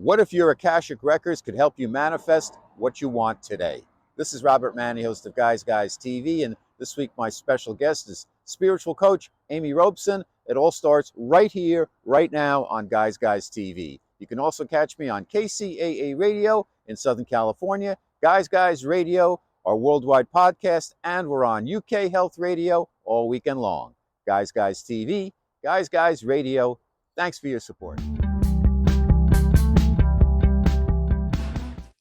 What if your Akashic Records could help you manifest what you want today? This is Robert Manni, host of Guys TV, and this week my special guest is spiritual coach Amy Robeson. It all starts right here, right now on Guys TV. You can also catch me on KCAA Radio in Southern California, Guys Radio, our worldwide podcast, and we're on UK Health Radio all weekend long. Guys TV, Guys Radio. Thanks for your support.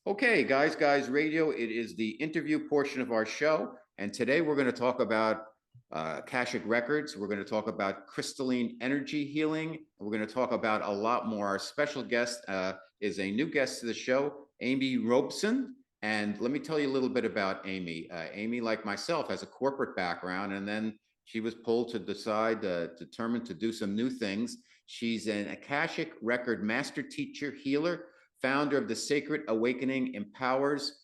Okay, Guys Radio, it is the interview portion of our show, and today we're going to talk about Akashic Records. We're going to talk about crystalline energy healing, and we're going to talk about a lot more. Our special guest is a new guest to the show, Amy Robeson, and let me tell you a little bit about Amy. Amy, like myself, has a corporate background, and then she was pulled to decide, determined to do some new things. She's an Akashic Record Master Teacher, healer, founder of the Sacred Awakening, empowers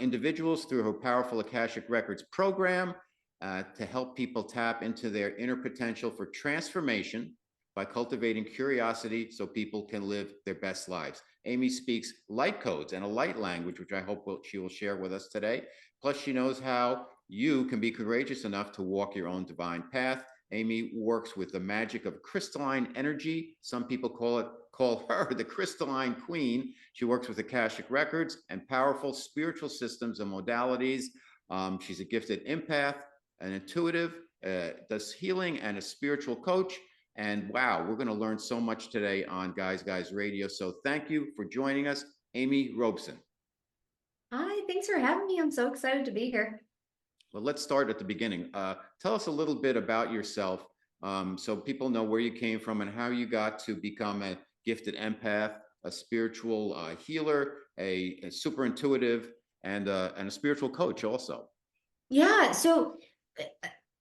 individuals through her powerful Akashic Records program to help people tap into their inner potential for transformation by cultivating curiosity so people can live their best lives. Amy speaks light codes and a light language, which I hope she will share with us today. Plus, she knows how you can be courageous enough to walk your own divine path. Amy works with the magic of crystalline energy. Some people call her the crystalline queen. She works with Akashic Records and powerful spiritual systems and modalities. She's a gifted empath, an intuitive, does healing, and a spiritual coach. And wow, we're going to learn so much today on Guys Radio. So thank you for joining us, Amy Robeson. Hi, thanks for having me. I'm so excited to be here. Well, let's start at the beginning. Tell us a little bit about yourself so people know where you came from and how you got to become a gifted empath, a spiritual healer, a super intuitive, and a spiritual coach also. Yeah, so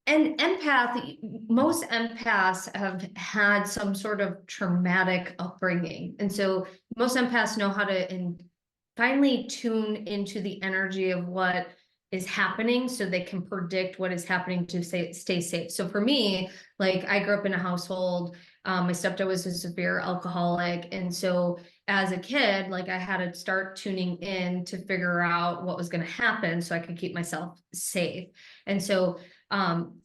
an empath, most empaths have had some sort of traumatic upbringing. And so most empaths know how to finally tune into the energy of what is happening so they can predict what is happening to stay safe. So for me, like I grew up in a household, my stepdad was a severe alcoholic. And so as a kid, like I had to start tuning in to figure out what was going to happen so I could keep myself safe. And so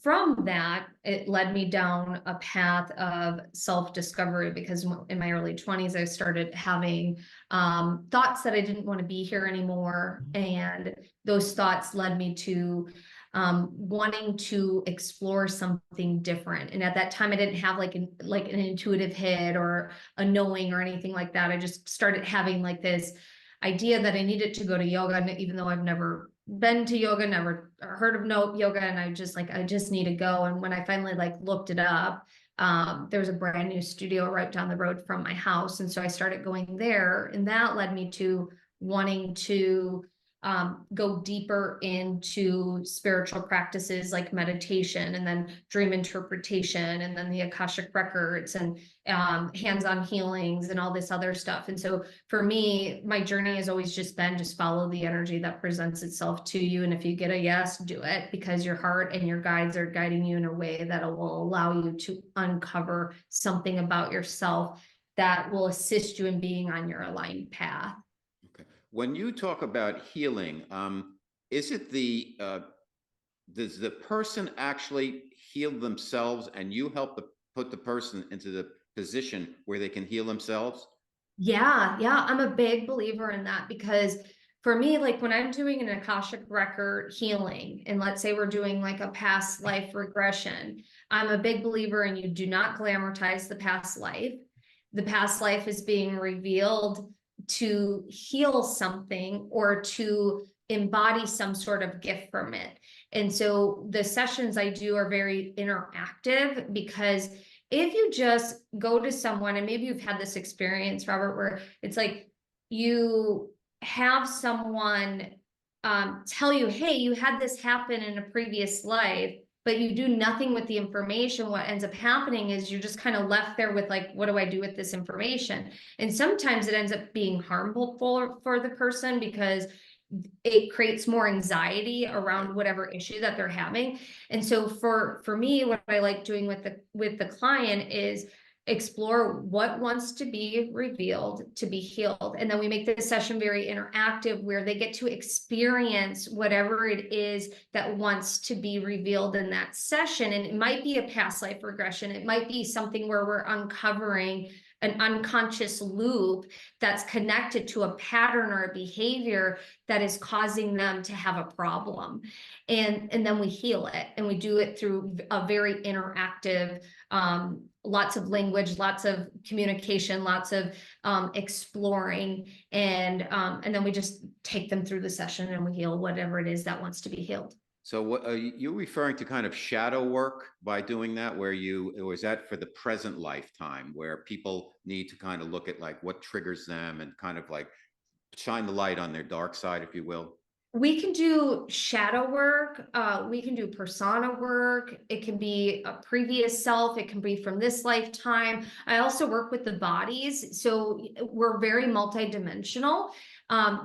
from that, it led me down a path of self-discovery because in my early 20s, I started having thoughts that I didn't want to be here anymore. And those thoughts led me to wanting to explore something different. And at that time, I didn't have like an intuitive hit or a knowing or anything like that. I just started having like this idea that I needed to go to yoga, even though I've never been to yoga, never heard of yoga. And I just need to go. And when I finally looked it up, there was a brand new studio right down the road from my house. And so I started going there, and that led me to wanting to go deeper into spiritual practices like meditation and then dream interpretation and then the Akashic Records and hands-on healings and all this other stuff. And so for me, my journey has always just been follow the energy that presents itself to you. And if you get a yes, do it, because your heart and your guides are guiding you in a way that will allow you to uncover something about yourself that will assist you in being on your aligned path. When you talk about healing, is it does the person actually heal themselves and you help put the person into the position where they can heal themselves? Yeah, I'm a big believer in that, because for me, like when I'm doing an Akashic Record healing, and let's say we're doing like a past life regression, I'm a big believer in you do not glamorize the past life. The past life is being revealed to heal something or to embody some sort of gift from it. And so the sessions I do are very interactive, because if you just go to someone, and maybe you've had this experience, Robert, where it's like you have someone tell you, hey, you had this happen in a previous life, but you do nothing with the information. What ends up happening is you're just kind of left there with like, what do I do with this information? And sometimes it ends up being harmful for the person, because it creates more anxiety around whatever issue that they're having. And so for me, what I like doing with the client is explore what wants to be revealed, to be healed. And then we make the session very interactive where they get to experience whatever it is that wants to be revealed in that session. And it might be a past life regression. It might be something where we're uncovering an unconscious loop that's connected to a pattern or a behavior that is causing them to have a problem. And then we heal it, and we do it through a very interactive, lots of language, lots of communication, lots of exploring, and then we just take them through the session and we heal whatever it is that wants to be healed. So what are you referring to, kind of shadow work by doing that, where or is that for the present lifetime where people need to kind of look at like what triggers them and kind of like shine the light on their dark side, if you will? We can do shadow work. We can do persona work. It can be a previous self. It can be from this lifetime. I also work with the bodies. So we're very multidimensional.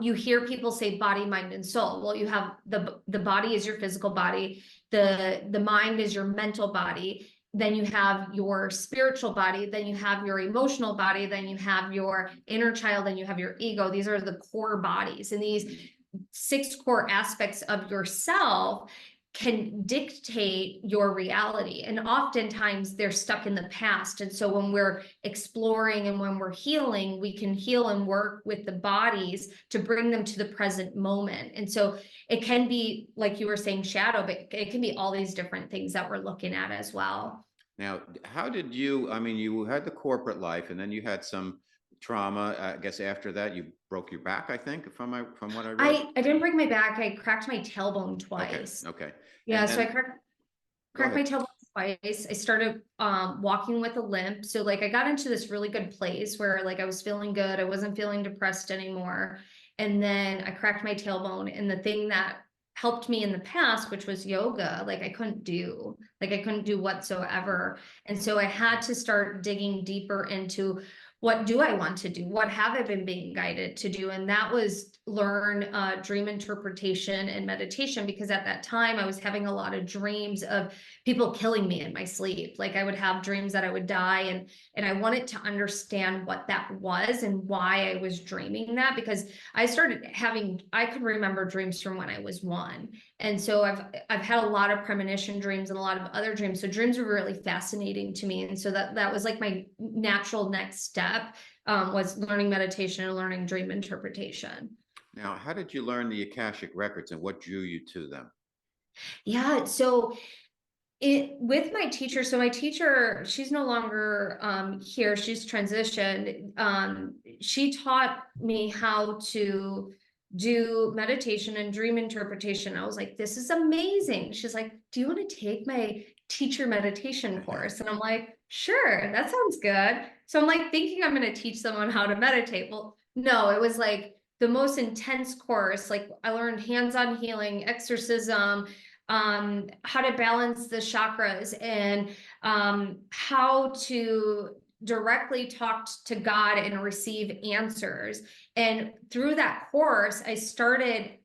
You hear people say body, mind, and soul. Well, you have the body is your physical body. The mind is your mental body. Then you have your spiritual body, then you have your emotional body, then you have your inner child, then you have your ego. These are the core bodies. And these 6 core aspects of yourself can dictate your reality. And oftentimes they're stuck in the past. And so when we're exploring and when we're healing, we can heal and work with the bodies to bring them to the present moment. And so it can be, like you were saying, shadow, but it can be all these different things that we're looking at as well. Now, how did you, I mean, you had the corporate life and then you had some trauma. I guess after that you broke your back, I think, from what I read. I didn't break my back. I cracked my tailbone twice. Okay. Yeah, And so I cracked my tailbone twice. I started walking with a limp. So like I got into this really good place where like I was feeling good. I wasn't feeling depressed anymore. And then I cracked my tailbone. And the thing that helped me in the past, which was yoga, like I couldn't do whatsoever. And so I had to start digging deeper into what do I want to do? What have I been being guided to do? And that was learn dream interpretation and meditation, because at that time I was having a lot of dreams of people killing me in my sleep. Like I would have dreams that I would die, and I wanted to understand what that was and why I was dreaming that, because I could remember dreams from when I was 1. And so I've had a lot of premonition dreams and a lot of other dreams. So dreams were really fascinating to me. And so that was like my natural next step, was learning meditation and learning dream interpretation. Now, how did you learn the Akashic Records and what drew you to them? Yeah, so with my teacher, so my teacher, she's no longer here, she's transitioned. She taught me how to do meditation and dream interpretation. I was like, this is amazing. She's like, do you want to take my teacher meditation course? And I'm like, sure, that sounds good. So I'm like thinking I'm going to teach someone how to meditate. Well, no, it was like the most intense course. Like I learned hands-on healing, exorcism, how to balance the chakras, and how to directly talk to God and receive answers. And through that course, I started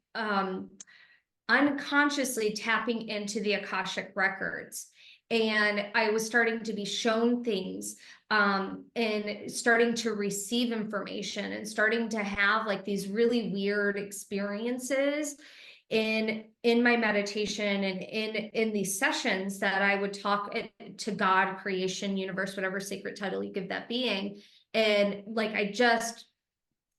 unconsciously tapping into the Akashic Records. And I was starting to be shown things, and starting to receive information, and starting to have like these really weird experiences in my meditation and in these sessions that I would talk to God, creation, universe, whatever sacred title you give that being. And like I just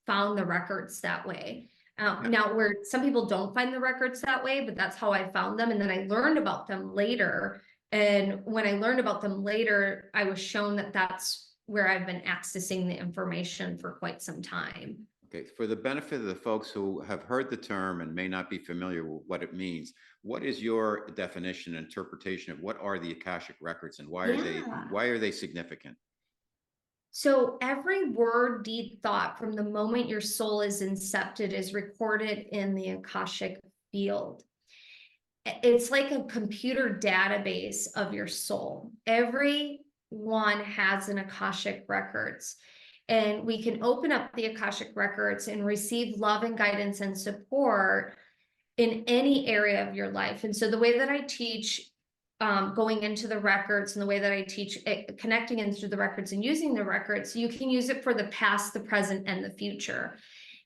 found the records that way. Now, where some people don't find the records that way, but that's how I found them. And then I learned about them later. And when I learned about them later, I was shown that that's where I've been accessing the information for quite some time. Okay, for the benefit of the folks who have heard the term and may not be familiar with what it means, what is your definition and interpretation of what are the Akashic Records, and why are they significant? So every word, deed, thought from the moment your soul is incepted is recorded in the Akashic field. It's like a computer database of your soul. Everyone has an Akashic Records. And we can open up the Akashic Records and receive love and guidance and support in any area of your life. And so the way that I teach going into the records and the way that I teach connecting into the records and using the records, you can use it for the past, the present, and the future.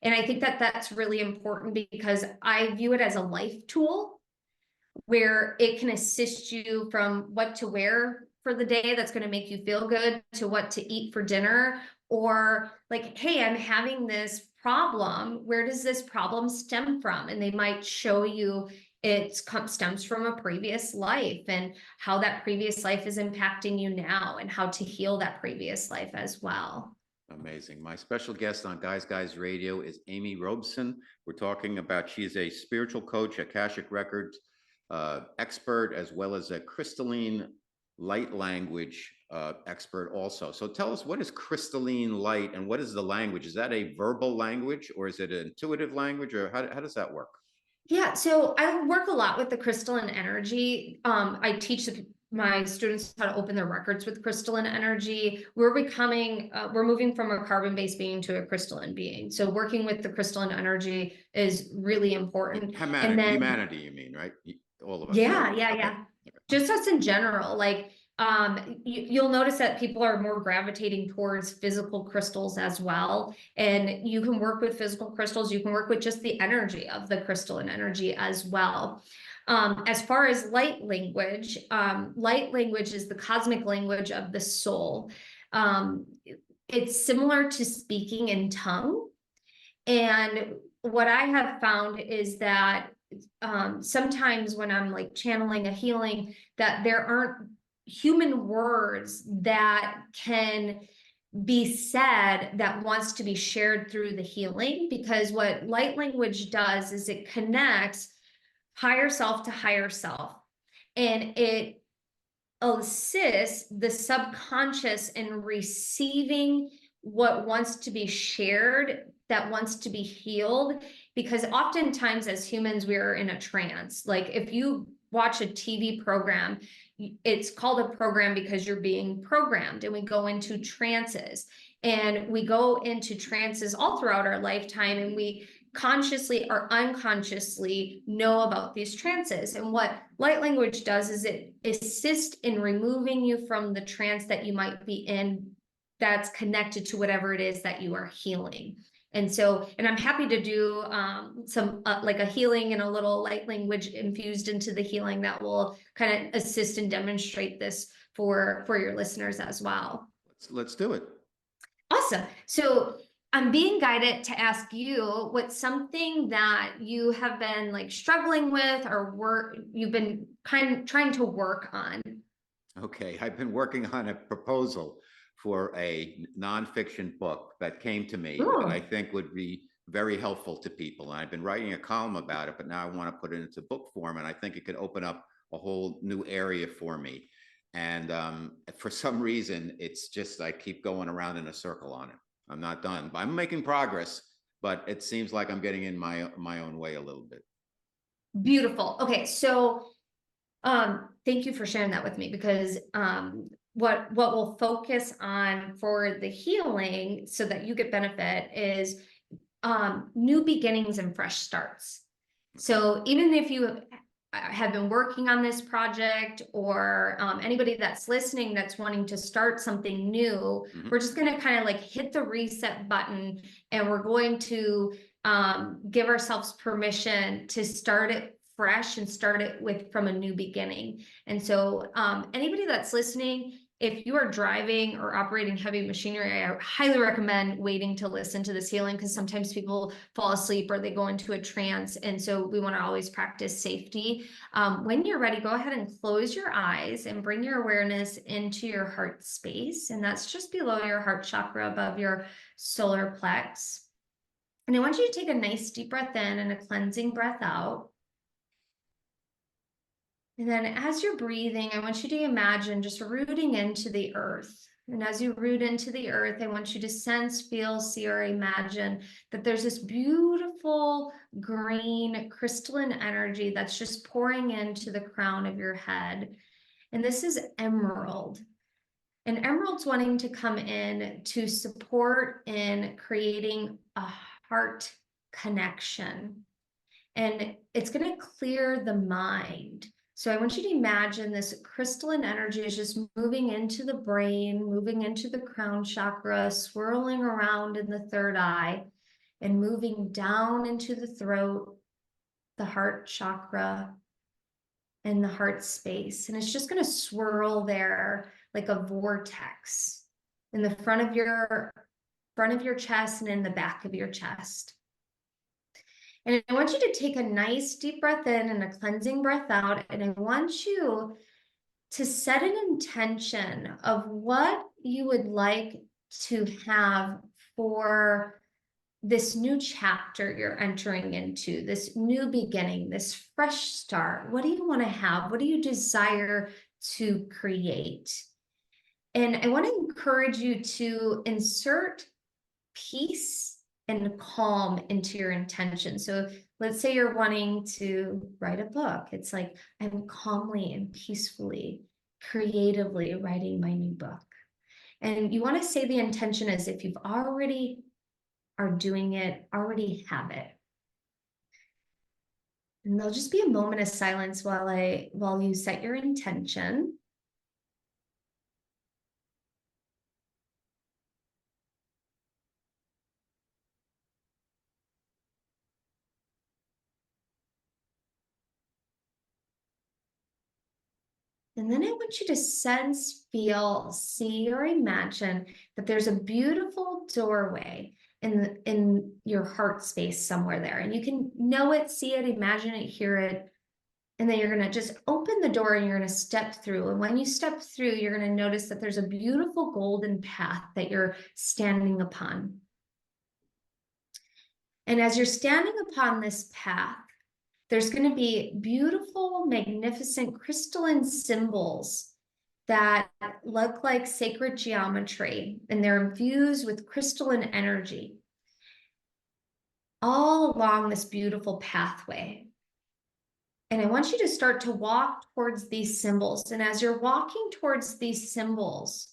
And I think that that's really important because I view it as a life tool where it can assist you from what to wear for the day that's going to make you feel good to what to eat for dinner, or like, hey, I'm having this problem. Where does this problem stem from? And they might show you it stems from a previous life and how that previous life is impacting you now and how to heal that previous life as well. Amazing. My special guest on Guys Radio is Amy Robeson. We're talking about, she's a spiritual coach, Akashic Records expert, as well as a crystalline light language expert also. So tell us, what is crystalline light and what is the language? Is that a verbal language or is it an intuitive language, or how does that work? Yeah, so I work a lot with the crystalline energy. I teach my students how to open their records with crystalline energy. We're moving from a carbon-based being to a crystalline being. So working with the crystalline energy is really important. Humanity, you mean, right? All of us. Yeah, right? yeah, Okay. yeah. Just us in general, like you'll notice that people are more gravitating towards physical crystals as well. And you can work with physical crystals, you can work with just the energy of the crystalline energy as well. As far as light language is the cosmic language of the soul. It's similar to speaking in tongue. And what I have found is that sometimes when I'm like channeling a healing, that there aren't human words that can be said that wants to be shared through the healing, because what light language does is it connects higher self to higher self, and it assists the subconscious in receiving what wants to be shared, that wants to be healed. Because oftentimes as humans, we're in a trance. Like if you watch a TV program, it's called a program because you're being programmed, and we go into trances. And we go into trances all throughout our lifetime, and we consciously or unconsciously know about these trances. And what light language does is it assists in removing you from the trance that you might be in that's connected to whatever it is that you are healing. And so, and I'm happy to do some like a healing and a little light language infused into the healing that will kind of assist and demonstrate this for your listeners as well. Let's do it. Awesome. So I'm being guided to ask you what's something that you have been like struggling with or you've been trying to work on. Okay, I've been working on a proposal for a nonfiction book that came to me that I think would be very helpful to people. And I've been writing a column about it, but now I want to put it into book form, and I think it could open up a whole new area for me. And for some reason, it's just I keep going around in a circle on it. I'm not done, but I'm making progress, but it seems like I'm getting in my own way a little bit. Beautiful. Okay, so thank you for sharing that with me, because what we'll focus on for the healing so that you get benefit is new beginnings and fresh starts. So even if you have been working on this project, or anybody that's listening that's wanting to start something new, we're just going to kind of like hit the reset button, and we're going to give ourselves permission to start it fresh and start it from a new beginning. And so anybody that's listening, if you are driving or operating heavy machinery, I highly recommend waiting to listen to this healing, because sometimes people fall asleep or they go into a trance. And so we want to always practice safety. When you're ready, go ahead and close your eyes and bring your awareness into your heart space. And that's just below your heart chakra, above your solar plex. And I want you to take a nice deep breath in and a cleansing breath out. And then as you're breathing, I want you to imagine just rooting into the earth. And as you root into the earth, I want you to sense, feel, see, or imagine that there's this beautiful green crystalline energy that's just pouring into the crown of your head. And this is emerald. And emerald's wanting to come in to support in creating a heart connection. And it's going to clear the mind. So I want you to imagine this crystalline energy is just moving into the brain, moving into the crown chakra, swirling around in the third eye, and moving down into the throat, the heart chakra, and the heart space. And it's just going to swirl there like a vortex in the front of your chest and in the back of your chest. And I want you to take a nice deep breath in and a cleansing breath out. And I want you to set an intention of what you would like to have for this new chapter you're entering into, this new beginning, this fresh start. What do you want to have? What do you desire to create? And I want to encourage you to insert peace and calm into your intention. So let's say you're wanting to write a book. It's like, I'm calmly and peacefully, creatively writing my new book. And you want to say the intention as if you've already are doing it, already have it. And there'll just be a moment of silence while you set your intention. And then I want you to sense, feel, see, or imagine that there's a beautiful doorway in your heart space somewhere there. And you can know it, see it, imagine it, hear it. And then you're going to just open the door and you're going to step through. And when you step through, you're going to notice that there's a beautiful golden path that you're standing upon. And as you're standing upon this path, there's going to be beautiful, magnificent crystalline symbols that look like sacred geometry, and they're infused with crystalline energy all along this beautiful pathway. And I want you to start to walk towards these symbols. And as you're walking towards these symbols,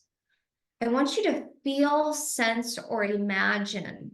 I want you to feel, sense, or imagine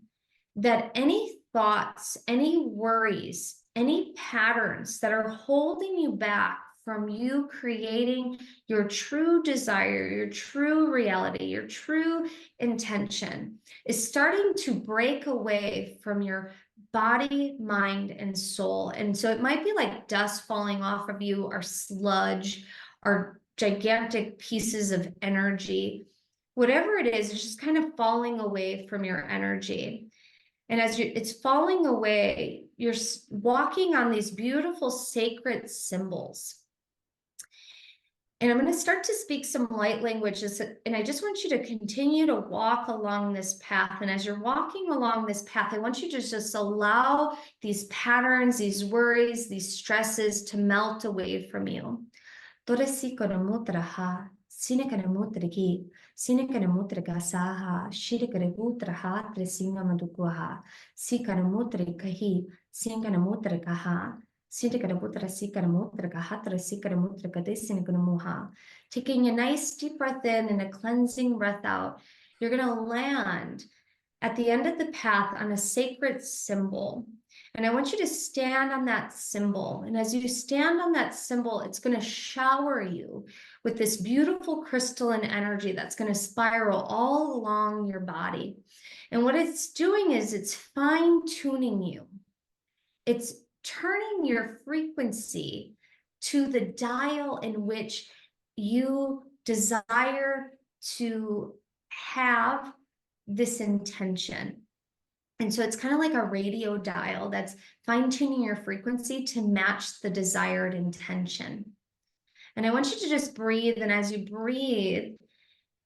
that any thoughts, any worries, any patterns that are holding you back from you creating your true desire, your true reality, your true intention is starting to break away from your body, mind, and soul. And so it might be like dust falling off of you, or sludge, or gigantic pieces of energy. Whatever it is, it's just kind of falling away from your energy. And as it's falling away, you're walking on these beautiful sacred symbols. And I'm going to start to speak some light languages, and I just want you to continue to walk along this path. And as you're walking along this path, I want you to just allow these patterns, these worries, these stresses to melt away from you. Sinekanamutriki, Sinekanamutrikasaha, Shirikarebutraha, Tresingamadukuha, Sikanamutrikahi, Sinkanamutrikaha, Sinikanamutra, Sikanamutrikaha, Tresikanamutrikadesinikanamuha. Taking a nice deep breath in and a cleansing breath out, you're going to land at the end of the path on a sacred symbol. And I want you to stand on that symbol. And as you stand on that symbol, it's going to shower you with this beautiful crystalline energy that's going to spiral all along your body. And what it's doing is it's fine-tuning you. It's turning your frequency to the dial in which you desire to have this intention. And so it's kind of like a radio dial that's fine-tuning your frequency to match the desired intention. And I want you to just breathe. And as you breathe,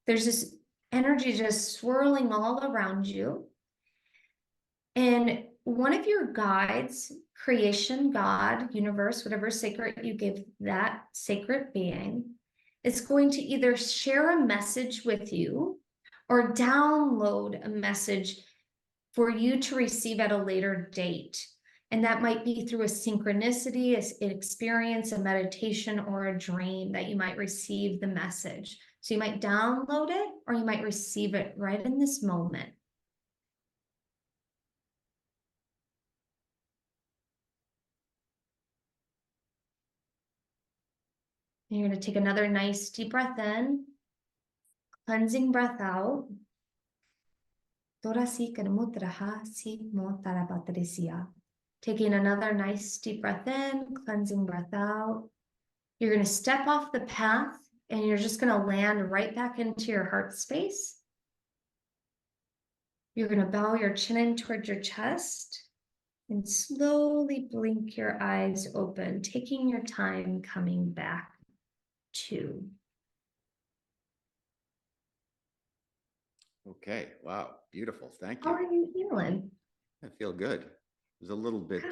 there's this energy just swirling all around you. And one of your guides, creation, God, universe, whatever sacred you give that sacred being, is going to either share a message with you or download a message for you to receive at a later date. And that might be through a synchronicity, an experience, a meditation, or a dream that you might receive the message. So you might download it or you might receive it right in this moment. And you're going to take another nice deep breath in, cleansing breath out. Taking another nice deep breath in, cleansing breath out. You're going to step off the path and you're just going to land right back into your heart space. You're going to bow your chin in towards your chest and slowly blink your eyes open, taking your time coming back to. Okay, wow, beautiful. Thank How you. are you feeling? I feel good. I was a little bit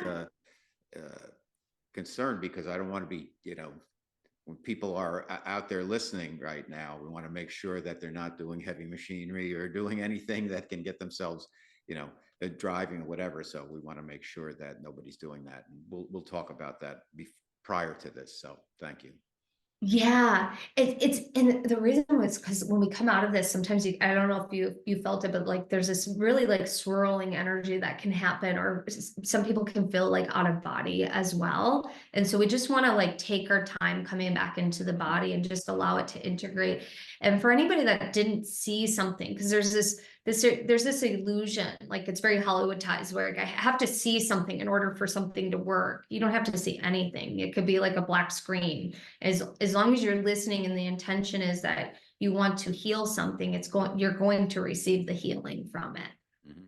concerned because I don't want to be, when people are out there listening right now, we want to make sure that they're not doing heavy machinery or doing anything that can get themselves, driving or whatever. So we want to make sure that nobody's doing that. And we'll talk about that prior to this. So thank you. Yeah, it's and the reason was because when we come out of this, sometimes I don't know if you felt it, but like there's this really like swirling energy that can happen, or some people can feel like out of body as well. And so we just want to like take our time coming back into the body and just allow it to integrate. And for anybody that didn't see something, because there's this illusion, like it's very Hollywoodized, where I have to see something in order for something to work. You don't have to see anything. It could be like a black screen. As long as you're listening and the intention is that you want to heal something, you're going to receive the healing from it. Mm-hmm.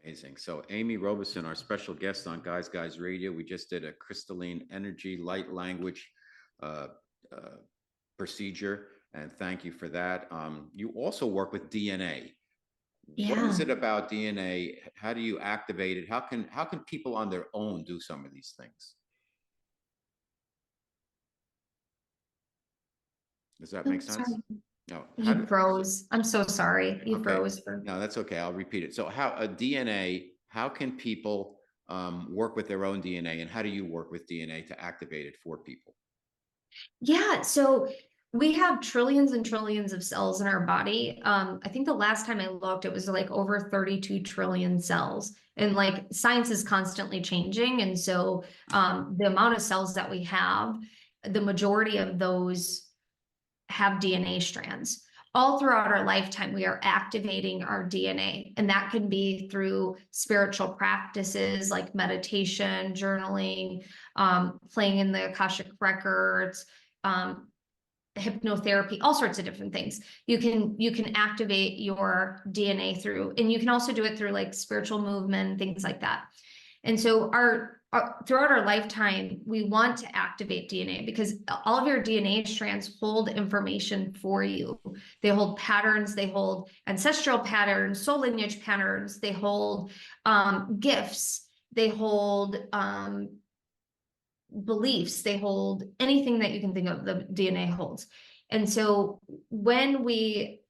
Amazing. So Amy Robeson, our special guest on Guys Radio, we just did a crystalline energy light language uh, uh, procedure, and thank you for that. You also work with DNA. What is Yeah. it about DNA? How do you activate it? How can people on their own do some of these things? Does that make Oops, sorry. sense? No. You froze. I'm so sorry. You Okay. froze for. No, that's okay. I'll repeat it. So how a DNA, how can people work with their own DNA, and how do you work with DNA to activate it for people? Yeah, so we have trillions and trillions of cells in our body. I think the last time I looked, it was like over 32 trillion cells. And like science is constantly changing. And so the amount of cells that we have, the majority of those have DNA strands. All throughout our lifetime, we are activating our DNA, and that can be through spiritual practices like meditation, journaling, playing in the Akashic Records, hypnotherapy, all sorts of different things. You can activate your DNA through, and you can also do it through like spiritual movement, things like that. And so throughout our lifetime, we want to activate DNA because all of your DNA strands hold information for you. They hold patterns, they hold ancestral patterns, soul lineage patterns, they hold gifts, they hold beliefs, they hold anything that you can think of, the DNA holds. And so when we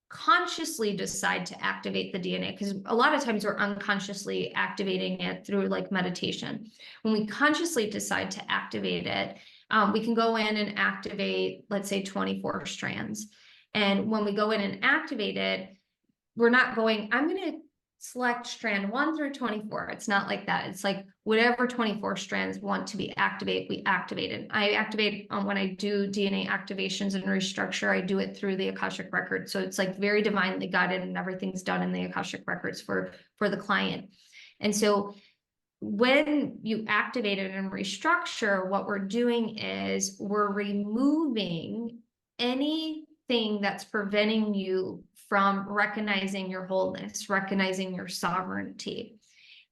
consciously decide to activate the DNA, because a lot of times we're unconsciously activating it through like meditation. When we consciously decide to activate it, we can go in and activate, let's say 24 strands. And when we go in and activate it, we're not going, I'm going to select strand 1 through 24. It's not like that. It's like whatever 24 strands want to be activated, we activate it. I activate when I do DNA activations and restructure, I do it through the Akashic Records. So it's like very divinely guided, and everything's done in the Akashic Records for the client. And so when you activate it and restructure, what we're doing is we're removing anything that's preventing you from recognizing your wholeness, recognizing your sovereignty.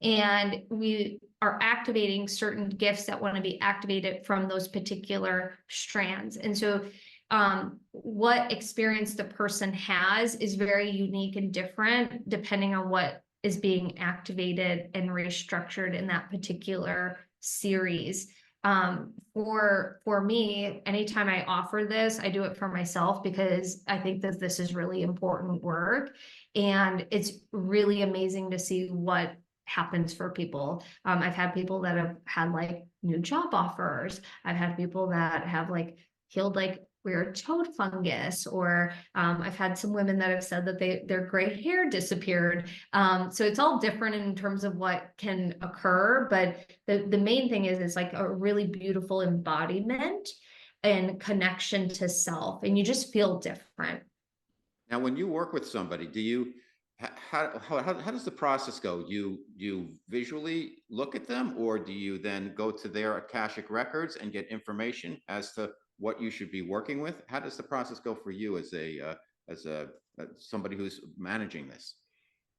And we are activating certain gifts that want to be activated from those particular strands. And so what experience the person has is very unique and different depending on what is being activated and restructured in that particular series. For me, anytime I offer this, I do it for myself because I think that this is really important work. And it's really amazing to see what happens for people. I've had people that have had like new job offers. I've had people that have like healed like weird toad fungus, or I've had some women that have said that their gray hair disappeared. So it's all different in terms of what can occur, but the main thing is like a really beautiful embodiment. and connection to self, and you just feel different. Now, when you work with somebody, do you how does the process go? You visually look at them, or do you then go to their Akashic records and get information as to what you should be working with? How does the process go for you as a somebody who's managing this?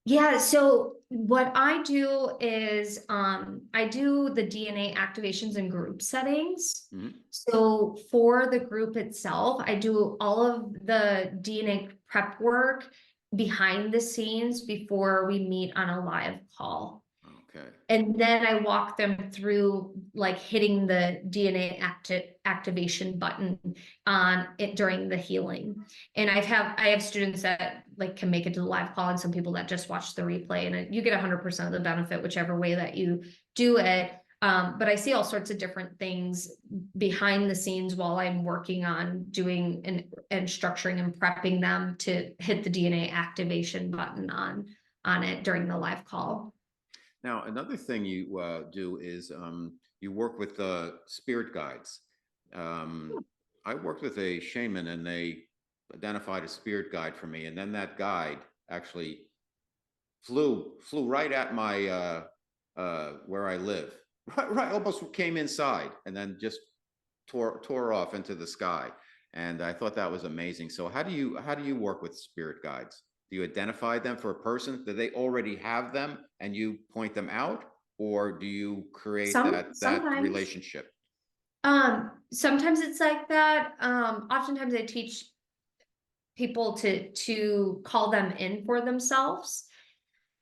Yeah, so what I do is I do the DNA activations in group settings. Mhm. So for the group itself, I do all of the DNA prep work behind the scenes before we meet on a live call. Okay. And then I walk them through like hitting the DNA activation button on it during the healing. And I have students that like can make it to the live call, and some people that just watch the replay, and you get 100% of the benefit whichever way that you do it. But I see all sorts of different things behind the scenes while I'm working on doing and structuring and prepping them to hit the DNA activation button on it during the live call. Now, another thing you do is you work with spirit guides. Um, I worked with a shaman, and they identified a spirit guide for me, and then that guide actually flew right at my where I live, right, almost came inside, and then just tore off into the sky. And I thought that was amazing. So how do you work with spirit guides? Do you identify them for a person? Do they already have them and you point them out, or do you create that Sometimes. relationship? Sometimes it's like that. Oftentimes I teach people to call them in for themselves.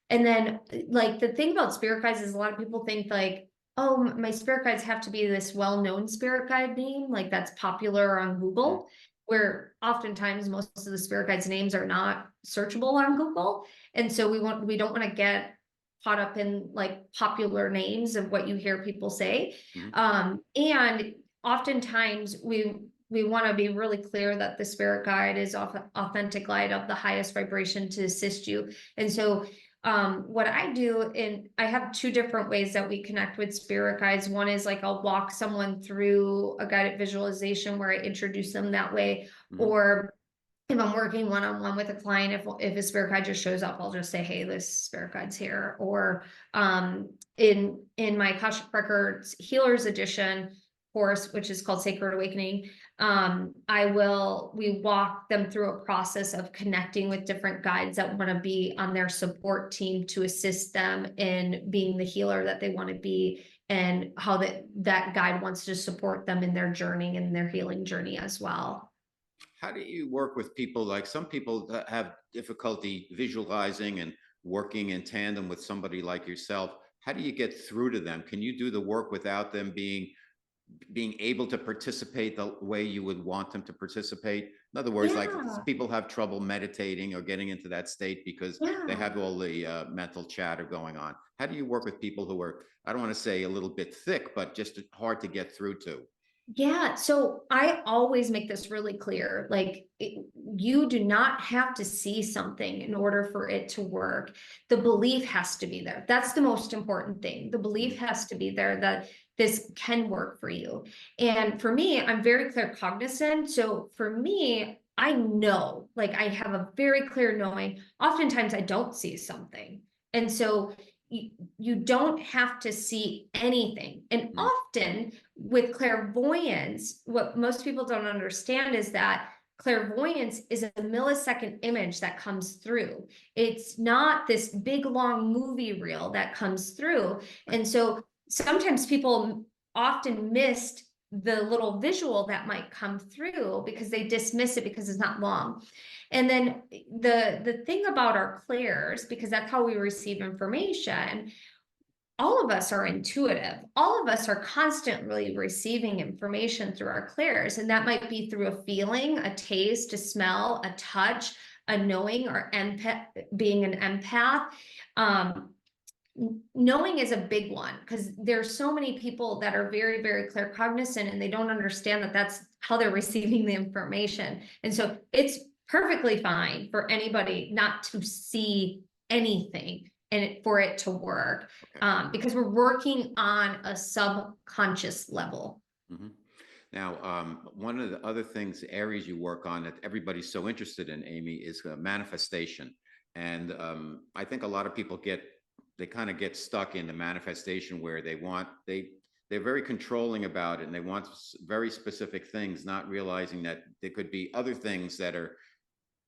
And then like the thing about spirit guides is a lot of people think like, oh, my spirit guides have to be this well-known spirit guide name, like that's popular on Mhm. Google, where oftentimes most of the spirit guides names are not searchable on Google. And so we don't want to get caught up in like popular names of what you hear people say. Mhm. And oftentimes we want to be really clear that the spirit guide is authentic light of the highest vibration to assist you. And so what I do, and I have two different ways that we connect with spirit guides. One is like I'll walk someone through a guided visualization where I introduce them that way. Mhm. Or if I'm working one-on-one with a client, if a spirit guide just shows up, I'll just say, hey, this spirit guide's here. Or in my Akashic Records Healers Edition course, which is called Sacred Awakening, we walk them through a process of connecting with different guides that want to be on their support team to assist them in being the healer that they want to be, and how that guide wants to support them in their journey and their healing journey as well. How do you work with people? Like, some people that have difficulty visualizing and working in tandem with somebody like yourself. How do you get through to them? Can you do the work without them being able to participate the way you would want them to participate? In other words, like, Yeah, people have trouble meditating or getting into that state because they yeah. have all the mental chatter going on. How do you work with people who are, I don't want to say a little bit thick, but just hard to get through to? Yeah, so I always make this really clear. Like, you do not have to see something in order for it to work. The belief has to be there. That's the most important thing. The belief Mhm. has to be there that this can work for you. And for me, I'm very clear cognizant. So for me, I know, like I have a very clear knowing. Oftentimes I don't see something. And so you don't have to see anything. And Mhm. often with clairvoyance, what most people don't understand is that clairvoyance is a millisecond image that comes through. It's not this big long movie reel that comes through. And so sometimes people often missed the little visual that might come through because they dismiss it because it's not long. And then the thing about our clairs, because that's how we receive information, all of us are intuitive. All of us are constantly receiving information through our clairs. And that might be through a feeling, a taste, a smell, a touch, a knowing, or empath, being an empath. Um, Knowing is a big one because there's so many people that are very, very clear cognizant, and they don't understand that that's how they're receiving the information. And so it's perfectly fine for anybody not to see anything and for it to work, Okay. because we're working on a subconscious level. Mhm. Now, one of the other things, areas you work on that everybody's so interested in, Amy, is manifestation. And I think a lot of people they kind of get stuck in the manifestation where they're very controlling about it and they want very specific things, not realizing that there could be other things that are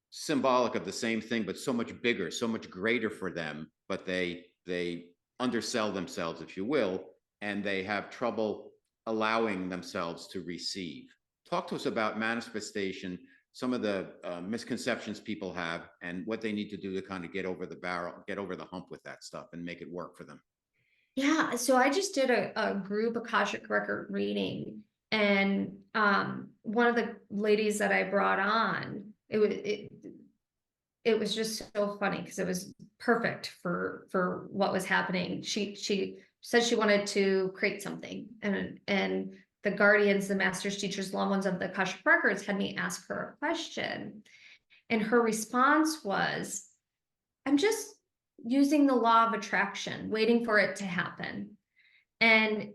symbolic of the same thing, but so much bigger, so much greater for them, but they undersell themselves, if you will, and they have trouble allowing themselves to receive. Talk to us about manifestation, some of the misconceptions people have, and what they need to do to kind of get over the hump with that stuff and make it work for them. Yeah, so I just did a group Akashic Record reading, and one of the ladies that I brought on, it was just so funny because it was perfect for what was happening. She said she wanted to create something, and the guardians, the masters, teachers, loved ones of the Akashic Records had me ask her a question, and her response was, "I'm just using the law of attraction, waiting for it to happen." And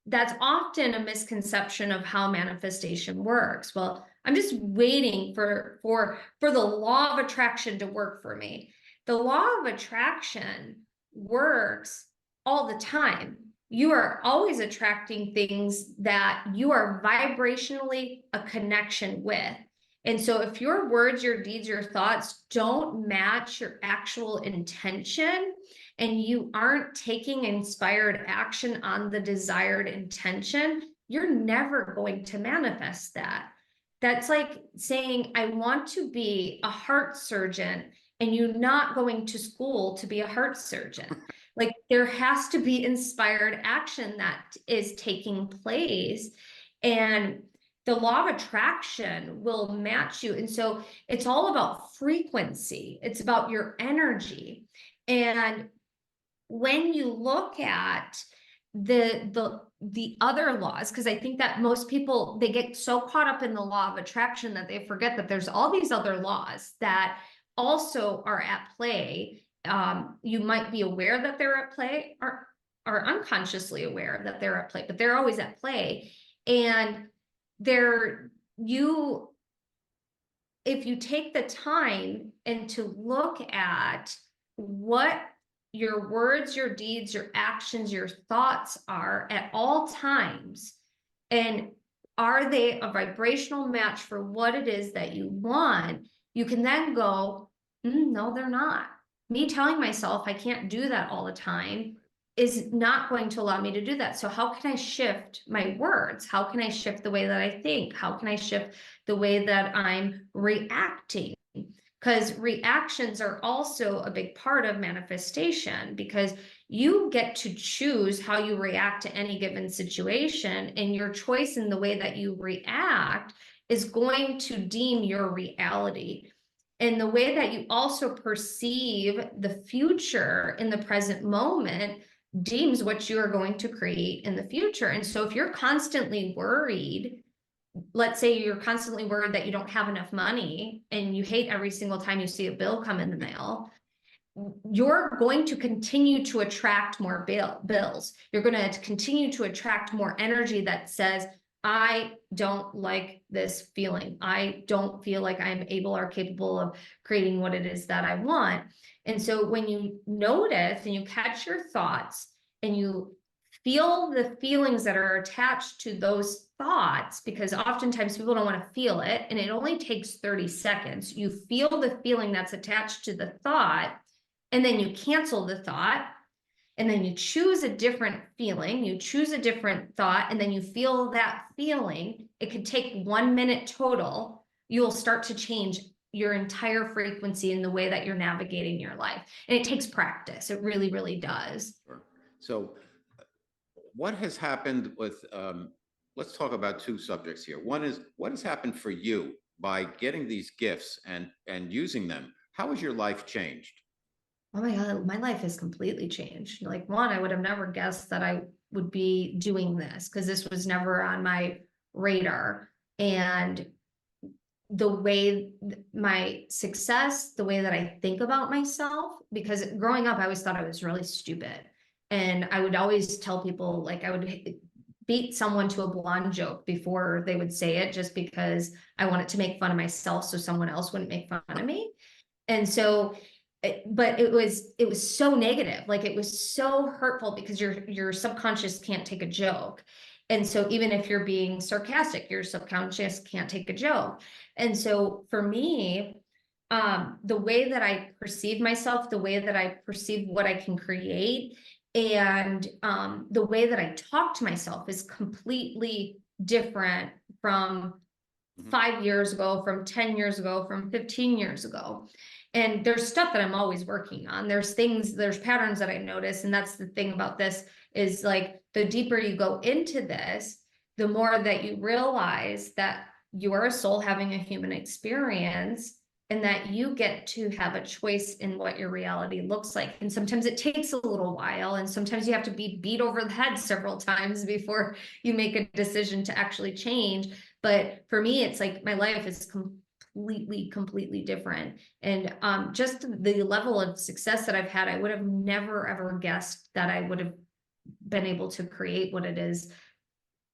that's often a misconception of how manifestation works. Well, I'm just waiting for the law of attraction to work for me. The law of attraction works all the time. You are always attracting things that you are vibrationally a connection with. And so if your words, your deeds, your thoughts don't match your actual intention, and you aren't taking inspired action on the desired intention, you're never going to manifest that. That's like saying, I want to be a heart surgeon, and you're not going to school to be a heart surgeon. Like, there has to be inspired action that is taking place. And the law of attraction will match you. And so it's all about frequency. It's about your energy. And when you look at the other laws, because I think that most people, they get so caught up in the law of attraction that they forget that there's all these other laws that also are at play. You might be aware that they're at play, or are unconsciously aware that they're at play, but they're always at play. And if you take the time and to look at what your words, your deeds, your actions, your thoughts are at all times, and are they a vibrational match for what it is that you want, you can then go, no, they're not. Me telling myself I can't do that all the time is not going to allow me to do that. So how can I shift my words? How can I shift the way that I think? How can I shift the way that I'm reacting? Because reactions are also a big part of manifestation, because you get to choose how you react to any given situation, and your choice in the way that you react is going to deem your reality. And the way that you also perceive the future in the present moment deems what you are going to create in the future. And so if you're constantly worried, let's say you're constantly worried that you don't have enough money, and you hate every single time you see a bill come in the mail, you're going to continue to attract more bills. You're going to continue to attract more energy that says, I don't like this feeling. I don't feel like I'm able or capable of creating what it is that I want. And so when you notice and you catch your thoughts and you feel the feelings that are attached to those thoughts, because oftentimes people don't want to feel it, and it only takes 30 seconds. You feel the feeling that's attached to the thought, and then you cancel the thought, and then you choose a different feeling, you choose a different thought, and then you feel that feeling. It could take 1 minute total. You'll start to change your entire frequency in the way that you're navigating your life. And it takes practice. It really, really does. Sure. So what has happened with, let's talk about two subjects here. One is, what has happened for you by getting these gifts and using them? How has your life changed? Oh my God, my life has completely changed. Like, one, I would have never guessed that I would be doing this, because this was never on my radar. And the way my success, the way that I think about myself, because growing up, I always thought I was really stupid. And I would always tell people, like, I would beat someone to a blonde joke before they would say it, just because I wanted to make fun of myself so someone else wouldn't make fun of me. And so, but it was so negative, like it was so hurtful, because your subconscious can't take a joke. And so even if you're being sarcastic, your subconscious can't take a joke. And so for me, the way that I perceive myself, the way that I perceive what I can create, and the way that I talk to myself is completely different from 5 years ago, from 10 years ago, from 15 years ago. And there's stuff that I'm always working on. There's things, there's patterns that I notice. And that's the thing about this, is like, the deeper you go into this, the more that you realize that you are a soul having a human experience, and that you get to have a choice in what your reality looks like. And sometimes it takes a little while, and sometimes you have to be beat over the head several times before you make a decision to actually change. But for me, it's like my life is completely different. And just the level of success that I've had, I would have never ever guessed that I would have been able to create what it is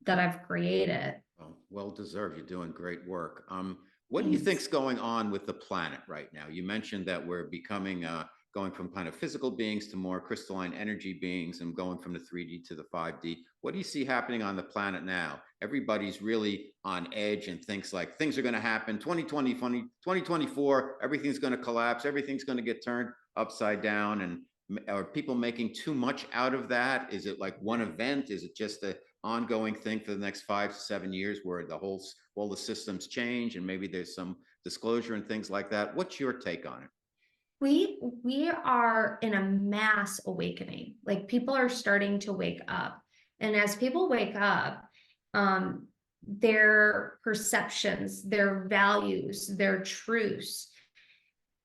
that I've created. Well deserved. You're doing great work. What do you think's going on with the planet right now? You mentioned that we're becoming going from kind of physical beings to more crystalline energy beings, and going from the 3D to the 5D. What do you see happening on the planet now? Everybody's really on edge and thinks like things are going to happen 2020, 2024, everything's going to collapse, everything's going to get turned upside down. And are people making too much out of that? Is it like one event? Is it just a ongoing thing for the next 5 to 7 years, where all the systems change and maybe there's some disclosure and things like that? What's your take on it? We are in a mass awakening. Like, people are starting to wake up. And as people wake up, their perceptions, their values, their truths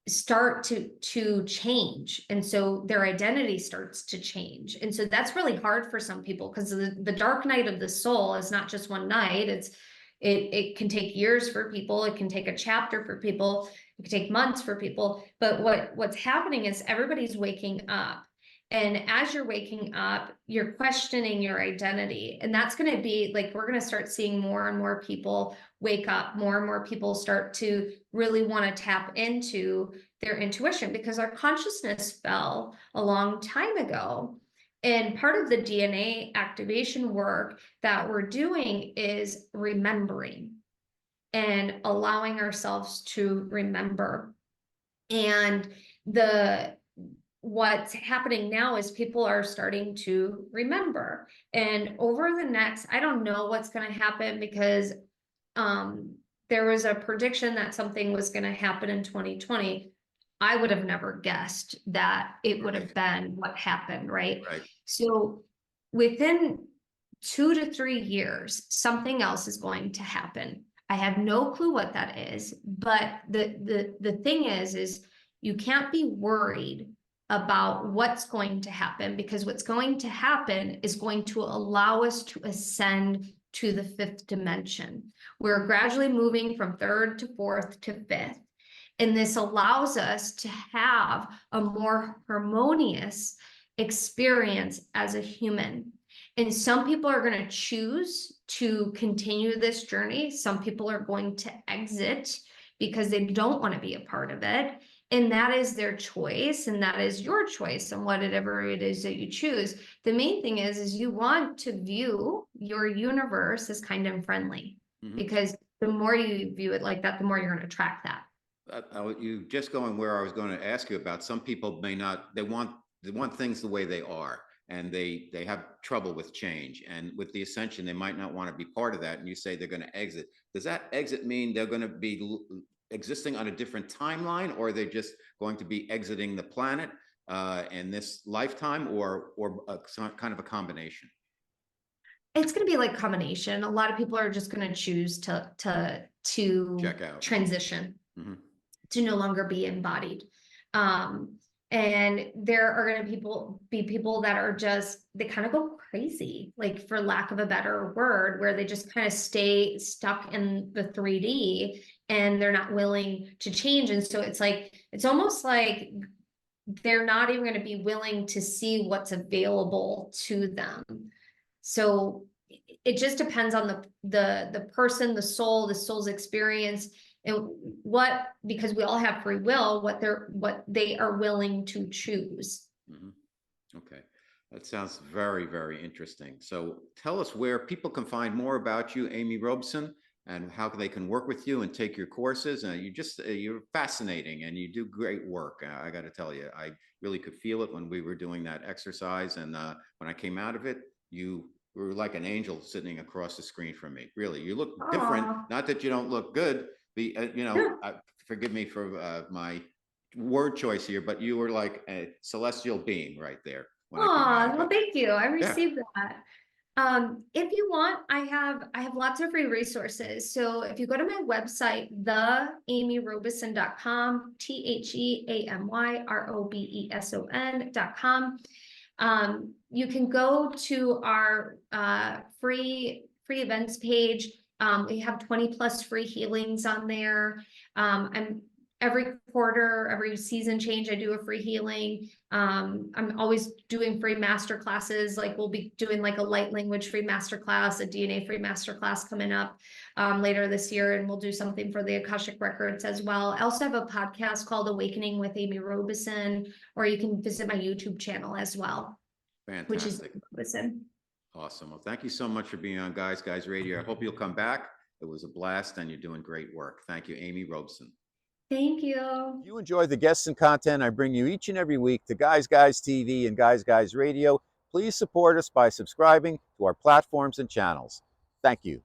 start to change. And so their identity starts to change. And so that's really hard for some people, because the dark night of the soul is not just one night. It can take years for people. It can take a chapter for people. It can take months for people. But what's happening is everybody's waking up. And as you're waking up, you're questioning your identity. And that's going to be like, we're going to start seeing more and more people wake up, more and more people start to really want to tap into their intuition, because our consciousness fell a long time ago. And part of the DNA activation work that we're doing is remembering and allowing ourselves to remember. And what's happening now is people are starting to remember. And over the next, I don't know what's going to happen, because there was a prediction that something was going to happen in 2020. I would have never guessed that it would have been what happened, right? So within 2 to 3 years, something else is going to happen. I have no clue what that is, but the thing is you can't be worried about what's going to happen, because what's going to happen is going to allow us to ascend to the 5th dimension. We're gradually moving from 3rd to 4th to 5th. And this allows us to have a more harmonious experience as a human. And some people are going to choose to continue this journey. Some people are going to exit because they don't want to be a part of it. And that is their choice, and that is your choice, and whatever it is that you choose. The main thing is you want to view your universe as kind and friendly, because the more you view it like that, the more you're going to attract that. You just going where I was going to ask you about. Some people may not, they want things the way they are, and they have trouble with change. And with the ascension, they might not want to be part of that. And you say they're going to exit. Does that exit mean they're going to be existing on a different timeline, or are they just going to be exiting the planet in this lifetime, or some kind of a combination? It's going to be like combination. A lot of people are just going to choose to check out, transition, to no longer be embodied. And there are going to be people that are just, they kind of go crazy, like, for lack of a better word, where they just kind of stay stuck in the 3D and they're not willing to change. And so it's like, it's almost like they're not even going to be willing to see what's available to them. So it just depends on the person, the soul's experience, and because we all have free will, what they are willing to choose. Mhm. Okay, that sounds very, very interesting. So tell us where people can find more about you, Amy Robeson, and how they can work with you and take your courses. And you're fascinating and you do great work. I got to tell you, I really could feel it when we were doing that exercise. And when I came out of it, you were like an angel sitting across the screen from me. Really, you look different. Aw. Not that you don't look good. Forgive me for my word choice here, but you were like a celestial being right there when I came out Aw, of well, it. thank you. I Yeah, received that. If you want, I have lots of free resources. So if you go to my website, theamyrobeson.com, TheAmyRobeson.com, you can go to our free events page. We have 20 plus free healings on there. I'm every quarter, every season change, I do a free healing. I'm always doing free master classes. Like we'll be doing like a light language free master class, a DNA free master class coming up later this year, and we'll do something for the Akashic Records as well. I also have a podcast called Awakening with Amy Robeson, or you can visit my YouTube channel as well, which is fantastic. Robeson. Awesome. Well, thank you so much for being on Guys Radio. I hope you'll come back. It was a blast and you're doing great work. Thank you, Amy Robeson. Thank you. If you enjoy the guests and content I bring you each and every week to Guys TV and Guys Radio, please support us by subscribing to our platforms and channels. Thank you.